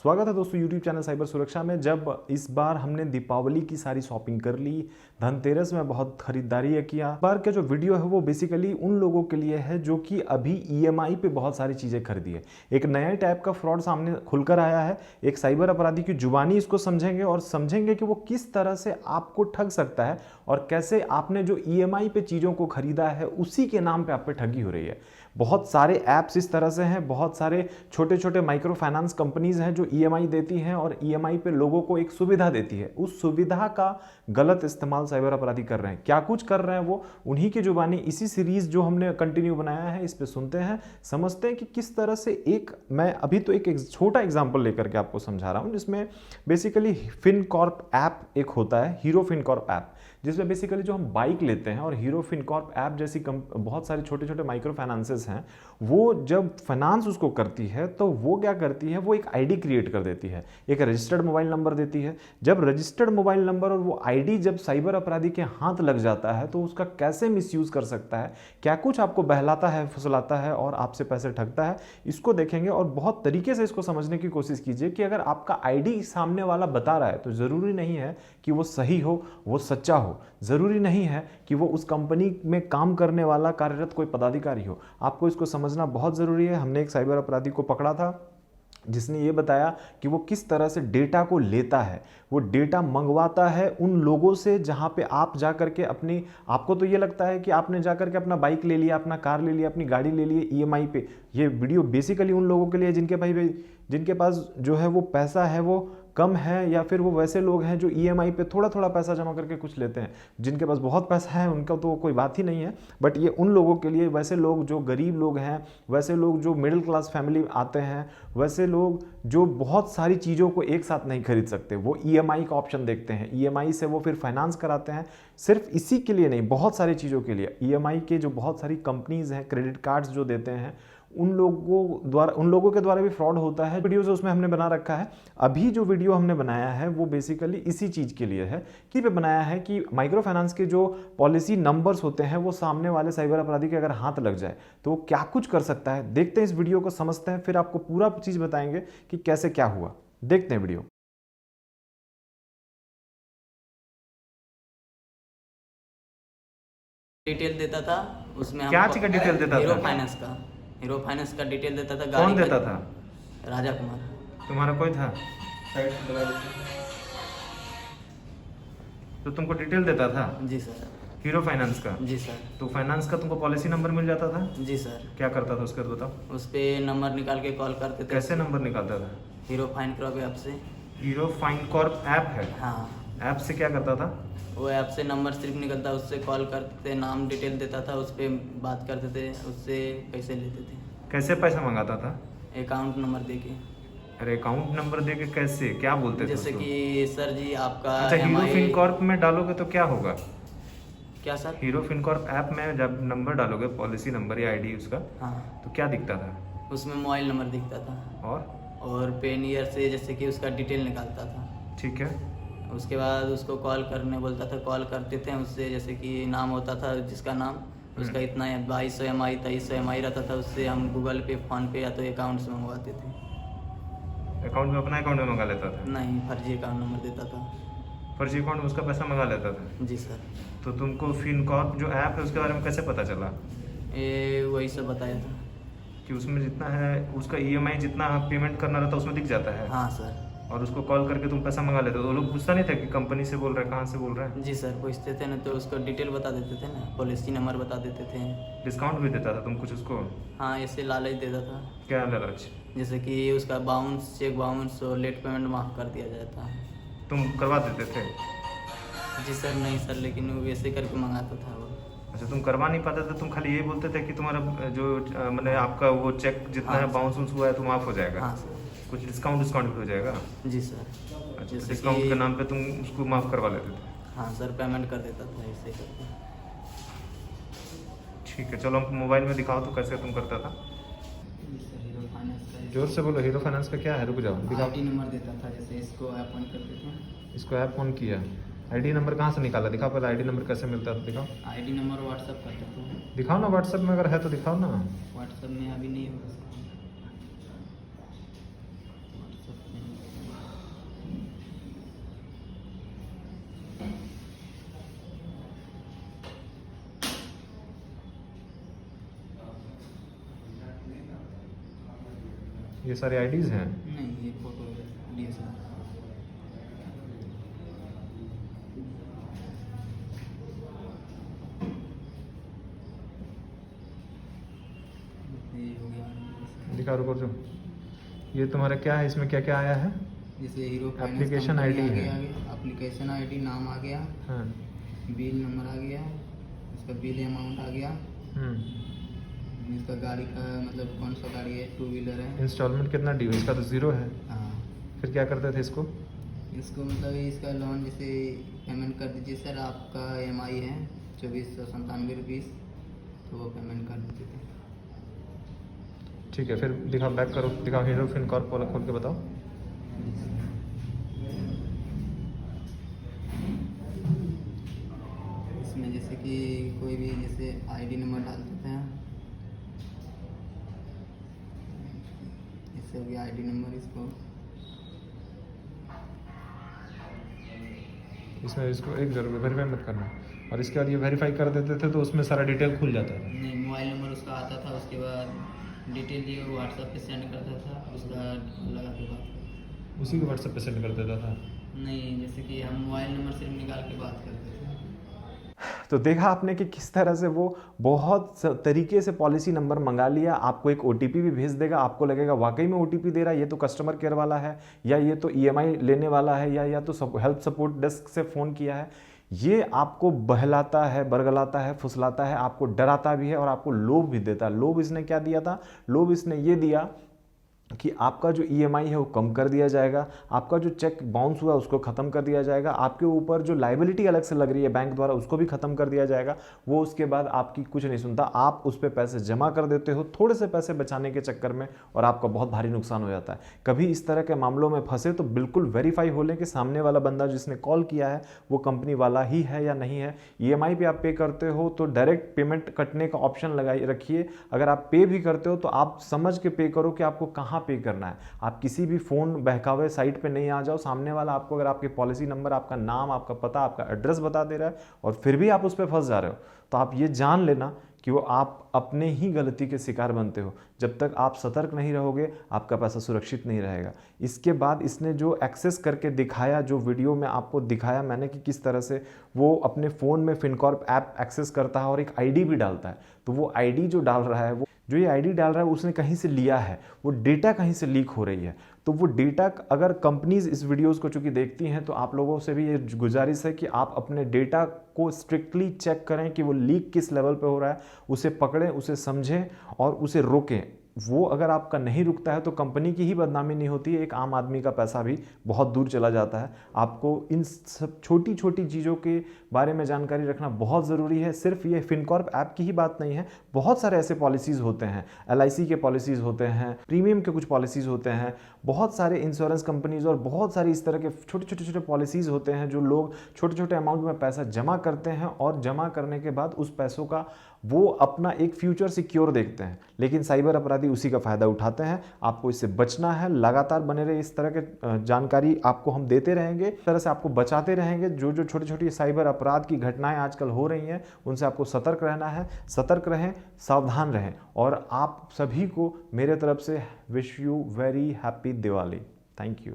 स्वागत है दोस्तों यूट्यूब चैनल साइबर सुरक्षा में। जब इस बार हमने दीपावली की सारी शॉपिंग कर ली, धनतेरस में बहुत खरीदारी किया। इस बार का जो वीडियो है वो बेसिकली उन लोगों के लिए है जो कि अभी ईएमआई पे बहुत सारी चीज़ें खरीदी है। एक नया टाइप का फ्रॉड सामने खुलकर आया है। एक साइबर अपराधी की जुबानी इसको समझेंगे और समझेंगे कि वो किस तरह से आपको ठग सकता है और कैसे आपने जो ईएमआई पे चीज़ों को खरीदा है उसी के नाम पे आप पे ठगी हो रही है। बहुत सारे ऐप्स इस तरह से हैं, बहुत सारे छोटे छोटे माइक्रो फाइनेंस कंपनीज हैं जो ईएमआई देती हैं और ईएमआई पे लोगों को एक सुविधा देती है। उस सुविधा का गलत इस्तेमाल साइबर अपराधी कर रहे हैं। क्या कुछ कर रहे हैं वो उन्हीं की जुबानी इसी सीरीज जो हमने कंटिन्यू बनाया है इस पे सुनते हैं, समझते हैं कि किस तरह से मैं अभी तो एक छोटा एग्जांपल लेकर के आपको समझा रहा हूं, जिसमें बेसिकली फिनकॉर्प ऐप एक होता है, हीरो फिनकॉर्प ऐप, जिसमें बेसिकली जो हम बाइक लेते हैं और हीरो फिनकॉर्प ऐप जैसी बहुत सारे छोटे छोटे माइक्रो फाइनेंसेस हैं, वो जब फाइनेंस उसको करती है तो वो क्या करती है, वो एक आईडी क्रिएट कर देती है, एक रजिस्टर्ड मोबाइल नंबर देती है। जब रजिस्टर्ड मोबाइल नंबर और वो आईडी जब साइबर अपराधी के हाथ लग जाता है तो उसका कैसे मिसयूज कर सकता है, क्या कुछ आपको बहलाता है, फुसलाता है और आपसे पैसे ठगता है, इसको देखेंगे। और बहुत तरीके से इसको समझने की कोशिश कीजिए कि अगर आपका आईडी सामने वाला बता रहा है तो जरूरी नहीं है कि वो सही हो, वो सच्चा हो, जरूरी नहीं है कि वो उस कंपनी में काम करने वाला कार्यरत कोई पदाधिकारी हो। आपको इसको समझना बहुत जरूरी है। हमने एक साइबर अपराधी को पकड़ा था जिसने ये बताया कि वो किस तरह से डेटा को लेता है। वो डेटा मंगवाता है उन लोगों से जहां पे आप जाकर के आपको तो ये लगता है कि आपने जाकर के अपना बाइक ले लिया, अपना कार ले लिया, अपनी गाड़ी ले ली ईएमआई पे। ये वीडियो बेसिकली उन लोगों के लिए जिनके पास जो है वो पैसा है वो कम है, या फिर वो वैसे लोग हैं जो ईएमआई पे थोड़ा थोड़ा पैसा जमा करके कुछ लेते हैं। जिनके पास बहुत पैसा है उनका तो कोई बात ही नहीं है, बट ये उन लोगों के लिए, वैसे लोग जो गरीब लोग हैं, वैसे लोग जो मिडिल क्लास फैमिली आते हैं, वैसे लोग जो बहुत सारी चीज़ों को एक साथ नहीं खरीद सकते, वो ईएमआई का ऑप्शन देखते हैं। ईएमआई से वो फिर फाइनेंस कराते हैं। सिर्फ इसी के लिए नहीं, बहुत सारी चीज़ों के लिए ईएमआई के जो बहुत सारी कंपनीज हैं, क्रेडिट कार्ड्स जो देते हैं, उन लोगों के द्वारा भी फ्रॉड होता है। वीडियो उसमें हमने बना रखा है। अभी जो वीडियो हमने बनाया है वो बेसिकली इसी चीज़ के लिए है कि पे बनाया है कि माइक्रो फाइनेंस के जो पॉलिसी नंबर्स होते हैं वो सामने वाले साइबर अपराधी के अगर हाथ लग जाए तो वो क्या कुछ कर सकता है। देखते हैं इस वीडियो को, समझते हैं, फिर आपको पूरा चीज़ बताएंगे कि कैसे क्या हुआ। देखते हैं वीडियो। डिटेल देता था उसमें। क्या चीज़ का डिटेल देता था? हीरो फाइनेंस का डिटेल देता था। कौन देता था? राजा कुमार। तुम्हारा कोई था तो तुमको डिटेल देता था? जी सर। हीरो फाइनेंस का? जी सर। तो फाइनेंस का तुमको पॉलिसी नंबर मिल जाता था? जी सर। क्या करता था उसके बाद बताओ। उस पे नंबर निकाल के कॉल करते थे। कैसे नंबर निकालता था? हीरो फाइन क्रॉप ऐप से। हीरो फाइन कॉर्प ऐप है? हाँ। ऐप से क्या करता था? वो ऐप से नंबर सिर्फ निकलता, उससे कॉल करते थे, नाम डिटेल देता था, उस पर बात करते थे, उससे पैसे लेते थे। कैसे पैसा मंगाता था? अकाउंट नंबर दे के। अरे अकाउंट नंबर दे के कैसे, क्या बोलते थे जैसे उसको? कि सर जी आपका अच्छा, हीरो फिनकॉर्प में डालोगे तो क्या होगा? क्या सर? हीरो फिनकॉर्प ऐप में जब नंबर डालोगे, पॉलिसी नंबर या आईडी उसका, हाँ, तो क्या दिखता था? उसमें मोबाइल नंबर दिखता था और पेन ईयर से जैसे कि उसका डिटेल निकालता था। ठीक है। उसके बाद उसको कॉल करने बोलता था, कॉल करते थे उससे, जैसे कि नाम होता था जिसका नाम, उसका इतना 2200 MI 2300 MI रहता था, उससे हम गूगल पे, फोन पे या तो अकाउंट से मंगवाते थे। अकाउंट में, अपना अकाउंट में मंगा लेता था? नहीं, फर्जी अकाउंट नंबर देता था। फर्जी अकाउंट में उसका पैसा मंगा लेता था? जी सर। तो तुमको फिनकॉर्प जो ऐप है उसके बारे में कैसे पता चला? ये वही सब बताया था कि उसमें जितना है उसका ईएमआई जितना पेमेंट करना रहता है उसमें दिख जाता है? हाँ सर। और उसको कॉल करके तुम पैसा मंगा लेते हो? तो वो लोग पूछता नहीं था कि कंपनी से बोल रहे हैं, कहाँ से बोल रहे हैं? जी सर, पूछते थे ना तो उसको डिटेल बता देते थे ना, पॉलिसी नंबर बता देते थे। डिस्काउंट भी देता था तुम कुछ उसको? हाँ, ऐसे लालच देता था। क्या लालच? जैसे कि उसका चेक बाउंस और लेट पेमेंट माफ़ कर दिया जाता है। तुम करवा देते थे? जी सर। नहीं सर, लेकिन वो वैसे करके मंगाता था वो। अच्छा, तुम करवा नहीं पाते थे, तुम खाली यही बोलते थे कि तुम्हारा जो मैंने आपका वो चेक जितना हाँ, है बाउंस हुआ है तो माफ़ हो जाएगा? हाँ सर। कुछ डिस्काउंट भी हो जाएगा? जी सर। अच्छा, डिस्काउंट के नाम पे तुम उसको माफ़ करवा लेते थे? हाँ सर, पेमेंट कर देता था ऐसे करके। ठीक है, चलो हम मोबाइल में दिखाओ तो कैसे तुम करता था। हीरो फाइनेंस का जोर से बोलो। हीरो फाइनेंस का क्या है? रुक जाओ, दिखाओ। आईडी नंबर देता था, जैसे इसको ऐप ऑन करते थे। इसको ऐप ऑन किया, आईडी नंबर कहाँ से निकाला? दिखाओ पहले, आईडी नंबर कैसे मिलता है दिखाओ। आईडी नंबर व्हाट्सअप करते थे। दिखाओ ना, व्हाट्सएप में अगर है तो दिखाओ ना। व्हाट्सअप में अभी नहीं होगा। ये सारे आईडीज़ हैं। नहीं, ये फोटो DSLR। ये हो गया। दिखा रुको जो ये तुम्हारा क्या है, इसमें क्या क्या आया है? जैसे हीरो Application ID है। एप्लीकेशन ID नाम आ गया, हाँ। बिल नंबर आ गया, इसका बिल अमाउंट आ गया, इसका गाड़ी का मतलब कौन सा गाड़ी है, 2 व्हीलर है। इंस्टॉलमेंट कितना ड्यू है? इसका तो 0 है। हाँ, फिर क्या करते थे इसको? इसको मतलब इसका लोन जैसे पेमेंट कर दीजिए सर, आपका EMI है 2497 रुपीज़, तो वो पेमेंट कर दीजिए थे। ठीक है, फिर दिखाओ, बैक करो, दिखाओ हीरो फिनकॉर्प वाला खोल के बताओ। इसमें जैसे कि कोई भी जैसे ID नंबर डाल देते हैं, इससे हो गया ID नंबर। इसमें इसको एक जरूर वेरीफाई मत करना, और इसके बाद ये वेरीफाई कर देते थे तो उसमें सारा डिटेल खुल जाता था। नहीं, मोबाइल नंबर उसका आता था, उसके बाद डिटेल ये व्हाट्सएप पे सेंड करता था, उसका लगा के बात। उसी को व्हाट्सएप पे सेंड कर देता था। नहीं, जैसे कि हम मोबाइल नंबर सिर्फ निकाल के बात करते थे। तो देखा आपने कि किस तरह से वो बहुत तरीके से पॉलिसी नंबर मंगा लिया, आपको एक OTP भी भेज देगा, आपको लगेगा वाकई में OTP दे रहा है, ये तो कस्टमर केयर वाला है, या ये तो EMI लेने वाला है, या तो हेल्प सपोर्ट डेस्क से फ़ोन किया है। ये आपको बहलाता है, बरगलाता है, फुसलाता है, आपको डराता भी है और आपको लोभ भी देता है। लोभ इसने क्या दिया था? लोभ इसने ये दिया कि आपका जो EMI है वो कम कर दिया जाएगा, आपका जो चेक बाउंस हुआ उसको ख़त्म कर दिया जाएगा, आपके ऊपर जो लाइबिलिटी अलग से लग रही है बैंक द्वारा उसको भी ख़त्म कर दिया जाएगा। वो उसके बाद आपकी कुछ नहीं सुनता, आप उस पर पैसे जमा कर देते हो थोड़े से पैसे बचाने के चक्कर में, और आपका बहुत भारी नुकसान हो जाता है। कभी इस तरह के मामलों में फंसे तो बिल्कुल वेरीफाई हो लें कि सामने वाला बंदा जिसने कॉल किया है वो कंपनी वाला ही है या नहीं है। EMI पे आप पे करते हो तो डायरेक्ट पेमेंट कटने का ऑप्शन लगाई रखिए। अगर आप पे भी करते हो तो आप समझ के पे करो कि आपको कहाँ पे करना है। आप किसी भी फोन बहकावे साइट पे नहीं आ जाओ। सामने वाला आपको अगर आपके पॉलिसी नंबर, आपका नाम, आपका पता, आपका एड्रेस बता दे रहा है और फिर भी आप उस पर फंस जा रहे हो, तो आप ये जान लेना कि वो आप अपने ही गलती के शिकार बनते हो। जब तक आप सतर्क नहीं रहोगे आपका पैसा सुरक्षित नहीं रहेगा। इसके बाद इसने जो एक्सेस करके दिखाया, जो वीडियो में आपको दिखाया मैंने कि किस तरह से वो अपने फ़ोन में फिनकॉर्प ऐप एक्सेस करता है और एक ID भी डालता है, तो वो ID जो डाल रहा है, वो जो ये ID डाल रहा है उसने कहीं से लिया है, वो डेटा कहीं से लीक हो रही है। तो वो डेटा, अगर कंपनीज इस वीडियोस को चूंकि देखती हैं तो आप लोगों से भी ये गुजारिश है कि आप अपने डेटा को स्ट्रिक्टली चेक करें कि वो लीक किस लेवल पे हो रहा है, उसे पकड़ें, उसे समझें और उसे रोकें। वो अगर आपका नहीं रुकता है तो कंपनी की ही बदनामी नहीं होती है, एक आम आदमी का पैसा भी बहुत दूर चला जाता है। आपको इन सब छोटी छोटी चीज़ों के बारे में जानकारी रखना बहुत ज़रूरी है। सिर्फ ये फिनकॉर्प ऐप की ही बात नहीं है, बहुत सारे ऐसे पॉलिसीज़ होते हैं, LIC के पॉलिसीज़ होते हैं, प्रीमियम के कुछ पॉलिसीज़ होते हैं, बहुत सारे इंश्योरेंस कंपनीज और बहुत सारी इस तरह के छोटे छोटे पॉलिसीज़ होते हैं जो लोग छोटे छोटे अमाउंट में पैसा जमा करते हैं और जमा करने के बाद उस पैसों का वो अपना एक फ्यूचर सिक्योर देखते हैं, लेकिन साइबर अपराधी उसी का फ़ायदा उठाते हैं। आपको इससे बचना है, लगातार बने रहे, इस तरह के जानकारी आपको हम देते रहेंगे, इस तरह से आपको बचाते रहेंगे। जो जो छोटी छोटी साइबर अपराध की घटनाएं आजकल हो रही हैं उनसे आपको सतर्क रहना है। सतर्क रहें, सावधान रहें, और आप सभी को मेरे तरफ से wish you very happy Diwali. Thank you.